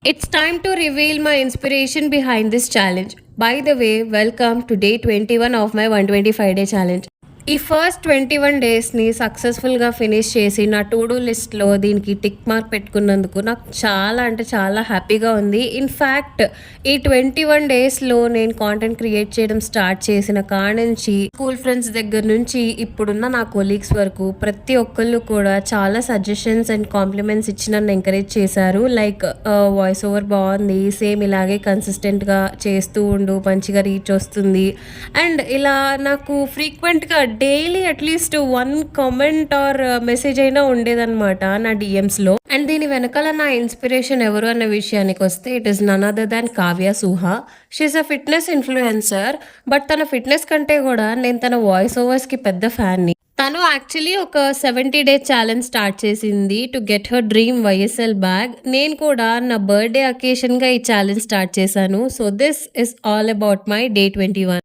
It's time to reveal my inspiration behind this challenge. By the way, welcome to day 21 of my 125-day challenge. ఈ first 21 డేస్ని సక్సెస్ఫుల్గా finish చేసి నా to do లిస్ట్లో దీనికి tick mark పెట్టుకున్నందుకు నాకు చాలా అంటే చాలా హ్యాపీగా ఉంది. ఇన్ఫ్యాక్ట్ ఈ 21 డేస్లో నేను కాంటెంట్ క్రియేట్ చేయడం స్టార్ట్ చేసిన కాడ నుంచి స్కూల్ ఫ్రెండ్స్ దగ్గర నుంచి ఇప్పుడున్న నా కొలీగ్స్ వరకు ప్రతి ఒక్కళ్ళు కూడా చాలా సజెషన్స్ అండ్ కాంప్లిమెంట్స్ ఇచ్చి నన్ను ఎంకరేజ్ చేశారు. లైక్ వాయిస్ ఓవర్ బాగుంది, సేమ్ ఇలాగే కన్సిస్టెంట్గా చేస్తూ ఉండు, మంచిగా రీచ్ వస్తుంది. అండ్ ఇలా నాకు ఫ్రీక్వెంట్గా daily at least 1 comment or message అయినా ఉండేదన్నమాట నా డిఎమ్స్లో. అండ్ దీని వెనకాల నా ఇన్స్పిరేషన్ ఎవరు అన్న విషయానికి వస్తే it is none other than Kavya Suha. She is a fitness influencer. But తన ఫిట్నెస్ కంటే కూడా నేను తన వాయిస్ ఓవర్స్కి పెద్ద ఫ్యాన్ని. తను యాక్చువల్లీ ఒక 70 డేస్ ఛాలెంజ్ స్టార్ట్ చేసింది to get her dream YSL bag. నేను కూడా నా బర్త్డే అకేషన్గా ఈ ఛాలెంజ్ స్టార్ట్ చేశాను. So this is all about my day 21.